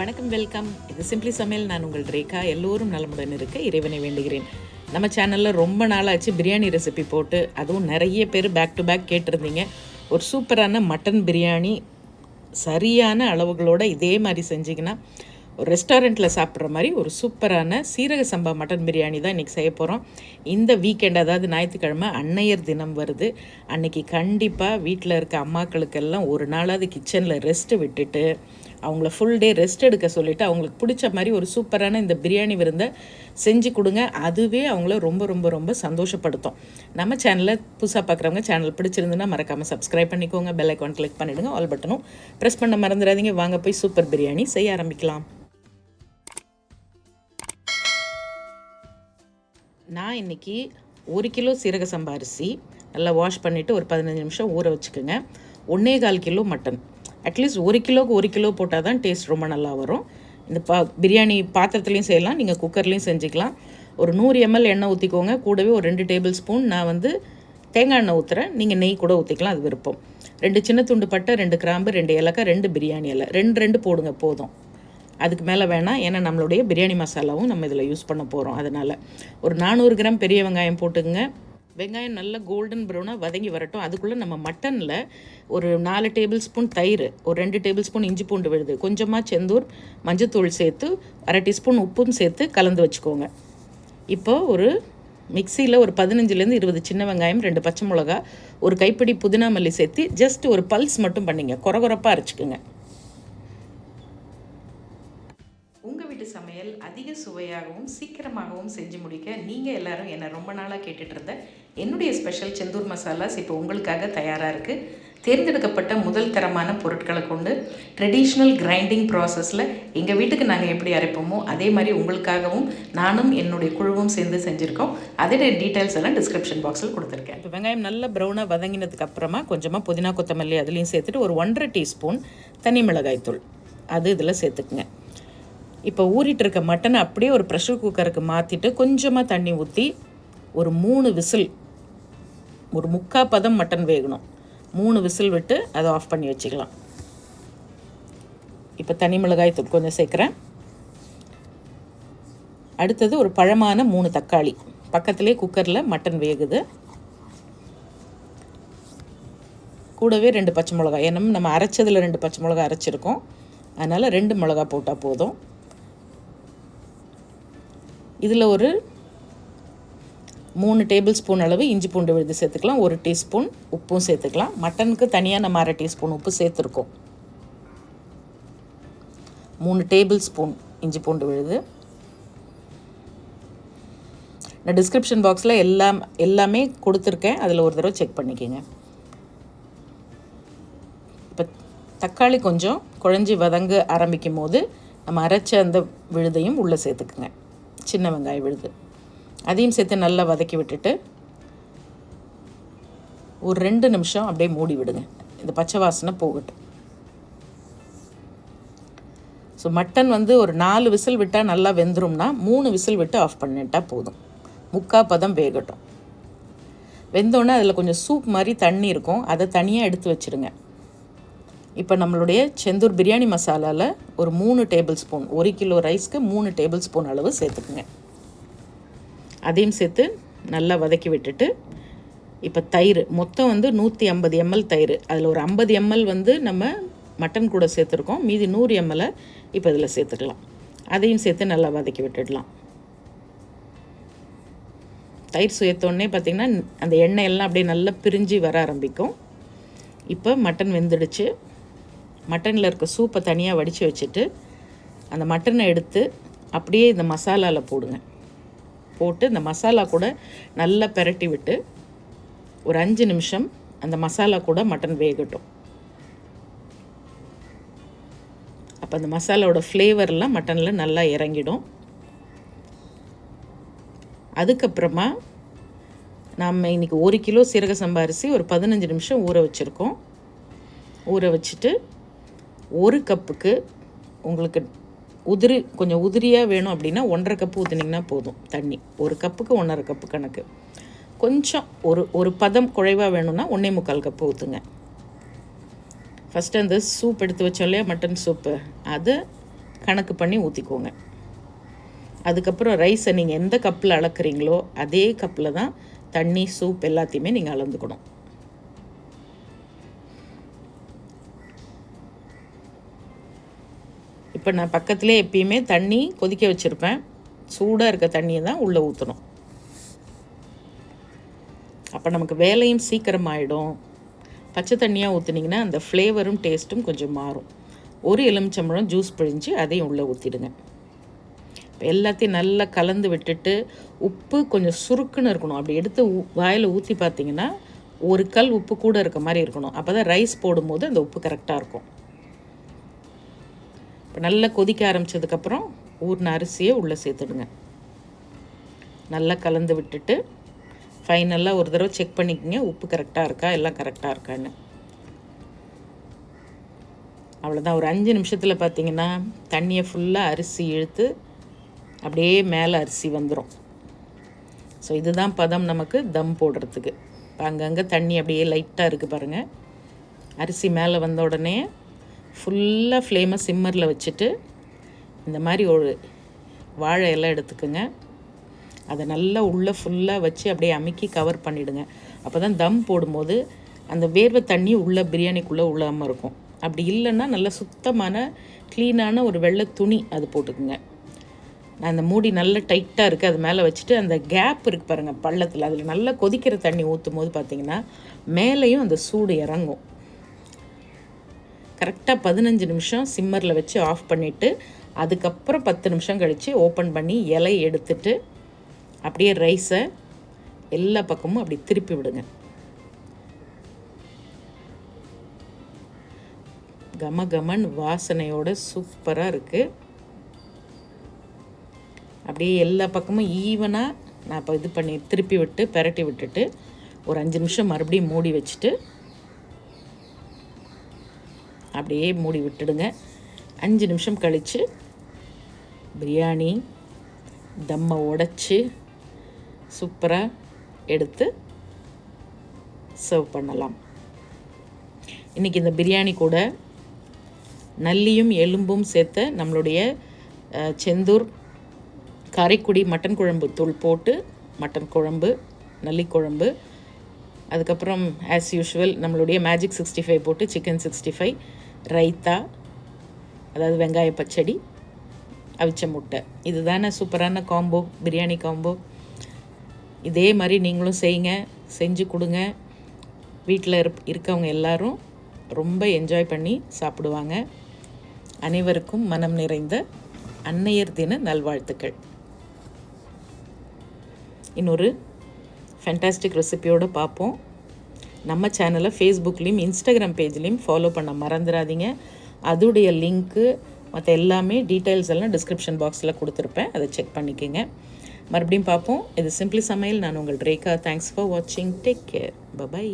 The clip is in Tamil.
வணக்கம், வெல்கம். இது சிம்பிளி சமையல். நான் உங்கள் ரேகா. எல்லோரும் நலமுடன் இருக்க இறைவனை வேண்டுகிறேன். நம்ம சேனலில் ரொம்ப நாளாச்சு பிரியாணி ரெசிபி போட்டு, அதுவும் நிறைய பேர் பேக் டு பேக் கேட்டிருந்தீங்க. ஒரு சூப்பரான மட்டன் பிரியாணி சரியான அளவுகளோடு இதே மாதிரி செஞ்சிங்கன்னா ஒரு ரெஸ்டாரண்ட்டில் சாப்பிட்ற மாதிரி ஒரு சூப்பரான சீரக சம்பா மட்டன் பிரியாணி தான் இன்றைக்கி செய்ய போகிறோம். இந்த வீக்கெண்ட், அதாவது ஞாயிற்றுக்கிழமை அன்னையர் தினம் வருது. அன்றைக்கி கண்டிப்பாக வீட்டில் இருக்க அம்மாக்களுக்கெல்லாம் ஒரு நாளாவது கிச்சனில் ரெஸ்ட்டு விட்டுட்டு அவங்கள ஃபுல் டே ரெஸ்ட் எடுக்க சொல்லிவிட்டு அவங்களுக்கு பிடிச்ச மாதிரி ஒரு சூப்பரான இந்த பிரியாணி விருந்தை செஞ்சு கொடுங்க. அதுவே அவங்கள ரொம்ப ரொம்ப ரொம்ப சந்தோஷப்படுத்தும். நம்ம சேனலில் புதுசாக பார்க்குறவங்க சேனல் பிடிச்சிருந்துன்னா மறக்காமல் சப்ஸ்கிரைப் பண்ணிக்கோங்க. பெல் ஐக்கான் கிளிக் பண்ணிவிடுங்க. ஆல் பட்டனும் ப்ரெஸ் பண்ண மறந்துடாதீங்க. வாங்க போய் சூப்பர் பிரியாணி செய்ய ஆரம்பிக்கலாம். நான் இன்றைக்கி 1 கிலோ சீரக சம்பா அரிசி நல்லா வாஷ் பண்ணிவிட்டு ஒரு 15 நிமிஷம் ஊற வச்சுக்கோங்க. 1.25 கிலோ மட்டன். அட்லீஸ்ட் 1 கிலோவுக்கு 1 கிலோ போட்டால் தான் டேஸ்ட் ரொம்ப நல்லா வரும். இந்த பிரியாணி பாத்திரத்துலேயும் செய்யலாம், நீங்கள் குக்கர்லேயும் செஞ்சுக்கலாம். ஒரு 100 ml எண்ணெய் ஊற்றிக்கோங்க. கூடவே ஒரு 2 டேபிள் ஸ்பூன் நான் தேங்காய் எண்ணெய் ஊற்றுறேன். நீங்கள் நெய் கூட ஊற்றிக்கலாம், அது விருப்பம். 2 சின்ன துண்டு பட்டை, 2 கிராம்பு, 2 ஏலக்காய், 2 பிரியாணி இலை, 2 போடுங்க போதும். அதுக்கு மேலே வேணாம், ஏன்னா நம்மளுடைய பிரியாணி மசாலாவும் நம்ம இதில் யூஸ் பண்ண போகிறோம். அதனால் ஒரு 400 கிராம் பெரிய வெங்காயம் போட்டுக்குங்க. வெங்காயம் நல்லா கோல்டன் ப்ரௌனாக வதங்கி வரட்டும். அதுக்குள்ளே நம்ம மட்டனில் ஒரு 4 டேபிள் ஸ்பூன் தயிர், ஒரு 2 டேபிள் ஸ்பூன் இஞ்சி பூண்டு விழுது, கொஞ்சமாக செந்தூர் மஞ்சத்தூள் சேர்த்து 1/2 டீஸ்பூன் உப்பும் சேர்த்து கலந்து வச்சுக்கோங்க. இப்போ ஒரு மிக்சியில் ஒரு 15லேருந்து 20 சின்ன வெங்காயம், 2 பச்சை மிளகா, ஒரு கைப்பிடி புதினா மல்லி சேர்த்து ஜஸ்ட் ஒரு பல்ஸ் மட்டும் பண்ணிங்க. கொரகொரப்பாக அரைச்சிக்குங்க. உங்கள் வீட்டு சமையல் அதிக சுவையாகவும் சீக்கிரமாகவும் செஞ்சு முடிக்க நீங்கள் எல்லோரும் என்னை ரொம்ப நாளாக கேட்டுட்டு இருந்த என்னுடைய ஸ்பெஷல் செந்தூர் மசாலாஸ் இப்போ உங்களுக்காக தயாராக இருக்குது. தேர்ந்தெடுக்கப்பட்ட முதல் தரமான பொருட்களை கொண்டு ட்ரெடிஷ்னல் கிரைண்டிங் ப்ராசஸில் எங்கள் வீட்டுக்கு நாங்கள் எப்படி அரைப்போமோ அதே மாதிரி உங்களுக்காகவும் நானும் என்னுடைய குழுவும் சேர்ந்து செஞ்சுருக்கோம். அதோட டீட்டெயில்ஸ் எல்லாம் டிஸ்கிரிப்ஷன் பாக்ஸில் கொடுத்துருக்கேன். இப்போ வெங்காயம் நல்லா ப்ரௌனாக வதங்கினதுக்கு அப்புறமா கொஞ்சமாக புதினா கொத்தமல்லி அதுலேயும் சேர்த்துட்டு ஒரு 1.5 டீஸ்பூன் தனி மிளகாய் தூள் அது இதில் சேர்த்துக்குங்க. இப்போ ஊறிட்டு இருக்க மட்டனை அப்படியே ஒரு ப்ரெஷர் குக்கருக்கு மாற்றிட்டு கொஞ்சமாக தண்ணி ஊற்றி ஒரு 3 விசில், ஒரு 3/4 பதம் மட்டன் வேகணும். 3 விசில் விட்டு அதை ஆஃப் பண்ணி வச்சுக்கலாம். இப்போ தனி மிளகாய் தூள் கொஞ்சம் சேர்க்குறேன். அடுத்தது ஒரு பழமான 3 தக்காளி. பக்கத்துலேயே குக்கரில் மட்டன் வேகுது. கூடவே 2 பச்சை மிளகாய். ஏன்னா நம்ம அரைச்சதில் 2 பச்சை மிளகாய் அரைச்சிருக்கோம், அதனால் 2 மிளகா போட்டால் போதும். இதில் ஒரு 3 டேபிள் ஸ்பூன் அளவு இஞ்சி பூண்டு விழுது சேர்த்துக்கலாம். 1 டீஸ்பூன் உப்பும் சேர்த்துக்கலாம். மட்டனுக்கு தனியாக நம்ம 1/2 டீஸ்பூன் உப்பு சேர்த்துருக்கோம். 3 டேபிள் ஸ்பூன் இஞ்சி பூண்டு விழுது. நான் டிஸ்கிரிப்ஷன் பாக்ஸில் எல்லாமே கொடுத்துருக்கேன், அதில் ஒரு தடவை செக் பண்ணிக்கோங்க. இப்போ தக்காளி கொஞ்சம் குழஞ்சி வதங்க ஆரம்பிக்கும் போது நம்ம அரைச்ச அந்த விழுதையும் உள்ளே சேர்த்துக்குங்க. சின்ன வெங்காய விழுது அதையும் சேர்த்து நல்லா வதக்கி விட்டுட்டு ஒரு 2 நிமிஷம் அப்படியே மூடி விடுங்க. இந்த பச்சை வாசனை போகட்டும். ஸோ மட்டன் ஒரு 4 விசில் விட்டால் நல்லா வெந்துரும்னா 3 விசில் விட்டு ஆஃப் பண்ணிட்டால் போதும். 3/4 பதம் வேகட்டும். வெந்தோடனே அதில் கொஞ்சம் சூப் மாதிரி தண்ணி இருக்கும், அதை தனியாக எடுத்து வச்சுருங்க. இப்போ நம்மளுடைய செந்தூர் பிரியாணி மசாலாவில் ஒரு 3 டேபிள் ஸ்பூன், 1 கிலோ ரைஸ்க்கு 3 டேபிள் ஸ்பூன் அளவு சேர்த்துக்குங்க. அதையும் சேர்த்து நல்லா வதக்கி விட்டுட்டு இப்போ தயிர் மொத்தம் 150 ml தயிர். அதில் ஒரு 50 ml நம்ம மட்டன் கூட சேர்த்துருக்கோம். மீதி 100 ml இப்போ இதில் சேர்த்துக்கலாம். அதையும் சேர்த்து நல்லா வதக்கி விட்டுடலாம். தயிர் சேர்த்தோடனே பார்த்திங்கன்னா அந்த எண்ணெயெல்லாம் அப்படியே நல்லா பிரிஞ்சு வர ஆரம்பிக்கும். இப்போ மட்டன் வெந்துடுச்சு. மட்டனில் இருக்க சூப்பை தனியாக வடித்து வச்சுட்டு அந்த மட்டனை எடுத்து அப்படியே இந்த மசாலாவில் போடுங்க. போட்டு இந்த மசாலா கூட நல்லா பெரட்டி விட்டு ஒரு 5 நிமிஷம் அந்த மசாலா கூட மட்டன் வேகட்டும். அப்போ அந்த மசாலாவோட ஃப்ளேவர்லாம் மட்டனில் நல்லா இறங்கிடும். அதுக்கப்புறமா நாம் இன்றைக்கி 1 கிலோ சீரக சம்பா அரிசி ஒரு 15 நிமிஷம் ஊற வச்சுருக்கோம். ஊற வச்சுட்டு 1 கப்புக்கு உங்களுக்கு கொஞ்சம் உதிரியாக வேணும் அப்படின்னா 1.5 கப்பு ஊற்றினீங்கன்னா போதும் தண்ணி. 1 கப்புக்கு 1.5 கப்பு கணக்கு. கொஞ்சம் ஒரு பதம் குறைவாக வேணும்னா 1.25 கப்பு ஊற்றுங்க. ஃபஸ்ட்டு அந்த சூப் எடுத்து வச்சோம் இல்லையா, மட்டன் சூப்பு, அதை கணக்கு பண்ணி ஊற்றிக்கோங்க. அதுக்கப்புறம் ரைஸை நீங்கள் எந்த கப்பில் அளக்குறீங்களோ அதே கப்பில் தான் தண்ணி, சூப் எல்லாத்தையுமே நீங்கள் அளந்துக்கணும். இப்போ நான் பக்கத்துலேயே எப்பயுமே தண்ணி கொதிக்க வச்சுருப்பேன். சூடாக இருக்க தண்ணியை தான் உள்ளே ஊற்றணும். அப்போ நமக்கு வேலையும் சீக்கிரமாயிடும். பச்சை தண்ணியாக ஊற்றுனீங்கன்னா அந்த ஃப்ளேவரும் டேஸ்ட்டும் கொஞ்சம் மாறும். ஒரு எலுமிச்சம்பழம் ஜூஸ் பிழிஞ்சு அதையும் உள்ளே ஊற்றிடுங்க. இப்போ எல்லாத்தையும் நல்லா கலந்து விட்டுட்டு உப்பு கொஞ்சம் சுருக்குன்னு இருக்கணும். அப்படி எடுத்து வாயில் ஊற்றி பார்த்தீங்கன்னா ஒரு கல் உப்பு கூட இருக்க மாதிரி இருக்கணும். அப்போ தான் ரைஸ் போடும்போது அந்த உப்பு கரெக்டாக இருக்கும். இப்போ நல்லா கொதிக்க ஆரம்பித்ததுக்கப்புறம் ஊறின அரிசியை உள்ளே சேர்த்துடுங்க. நல்லா கலந்து விட்டுட்டு ஃபைனலாக ஒரு தடவை செக் பண்ணிக்கோங்க, உப்பு கரெக்டாக இருக்கா, எல்லாம் கரெக்டாக இருக்கான்னு. அவ்வளோதான். ஒரு 5 நிமிஷத்தில் பார்த்தீங்கன்னா தண்ணியை ஃபுல்லாக அரிசி இழுத்து அப்படியே மேலே அரிசி வந்துடும். ஸோ இதுதான் பதம் நமக்கு தம் போடுறதுக்கு. இப்போ அங்கங்கே தண்ணி அப்படியே லைட்டாக இருக்குது பாருங்கள். அரிசி மேலே வந்த உடனே ஃபுல்லாக ஃப்ளேமை சிம்மரில் வச்சுட்டு இந்த மாதிரி ஒரு வாழை எல்லாம் எடுத்துக்குங்க. அதை நல்லா உள்ளே ஃபுல்லாக வச்சு அப்படியே அமுக்கி கவர் பண்ணிவிடுங்க. அப்போ தான் தம் போடும்போது அந்த வேர்வை தண்ணி உள்ளே பிரியாணிக்குள்ளே உள்ளாமல் இருக்கும். அப்படி இல்லைன்னா நல்லா சுத்தமான க்ளீனான ஒரு வெள்ளை துணி அது போட்டுக்குங்க. நான் அந்த மூடி நல்லா டைட்டாக இருக்குது, அது மேலே வச்சுட்டு அந்த கேப் இருக்குது பாருங்கள் பள்ளத்தில், அதில் நல்லா கொதிக்கிற தண்ணி ஊற்றும் போது பார்த்திங்கன்னா மேலேயும் அந்த சூடு இறங்கும். கரெக்டாக 15 நிமிஷம் சிம்மரில் வச்சு ஆஃப் பண்ணிவிட்டு அதுக்கப்புறம் 10 நிமிஷம் கழித்து ஓப்பன் பண்ணி இலை எடுத்துட்டு அப்படியே ரைஸை எல்லா பக்கமும் அப்படி திருப்பி விடுங்க. கம கமன் வாசனையோட சூப்பராக இருக்குது. அப்படியே எல்லா பக்கமும் ஈவனாக நான் இப்போ இது பண்ணி திருப்பி விட்டு பெரட்டி விட்டுட்டு ஒரு 5 நிமிஷம் மறுபடியும் மூடி வச்சுட்டு அப்படியே மூடி விட்டுடுங்க. 5 நிமிஷம் கழித்து பிரியாணி தம்மை உடைச்சி சூப்பராக எடுத்து சர்வ் பண்ணலாம். இன்றைக்கி இந்த பிரியாணி கூட நல்லியும் எலும்பும் சேர்த்த நம்மளுடைய செந்தூர் காரைக்குடி மட்டன் குழம்பு தூள் போட்டு மட்டன் குழம்பு, நல்லி குழம்பு, அதுக்கப்புறம் ஆஸ் யூஷுவல் நம்மளுடைய மேஜிக் 65 போட்டு சிக்கன் 65, ரைத்தா, அதாவது வெங்காய பச்சடி, அவிச்ச முட்டை. இதுதானே சூப்பரான காம்போ, பிரியாணி காம்போ. இதே மாதிரி நீங்களும் செய்யுங்க, செஞ்சு கொடுங்க. வீட்டில் இருக்கவங்க எல்லாரும் ரொம்ப என்ஜாய் பண்ணி சாப்பிடுவாங்க. அனைவருக்கும் மனம் நிறைந்த அன்னையர் தின நல்வாழ்த்துக்கள். இன்னொரு ஃபேண்டாஸ்டிக் ரெசிபியோடு பார்ப்போம். நம்ம சேனலை ஃபேஸ்புக்லேயும் இன்ஸ்டாகிராம் பேஜ்லேயும் ஃபாலோ பண்ண மறந்துடாதீங்க. அதோடைய லிங்க்கு மற்ற எல்லாமே டீட்டெயில்ஸ் எல்லாம் டிஸ்கிரிப்ஷன் பாக்ஸில் கொடுத்துருப்பேன், அதை செக் பண்ணிக்கோங்க. மறுபடியும் பார்ப்போம். இது சிம்பிளி சமையல். நான் உங்கள் ரேகா. தேங்க்ஸ் ஃபார் வாட்சிங். Take care. பை.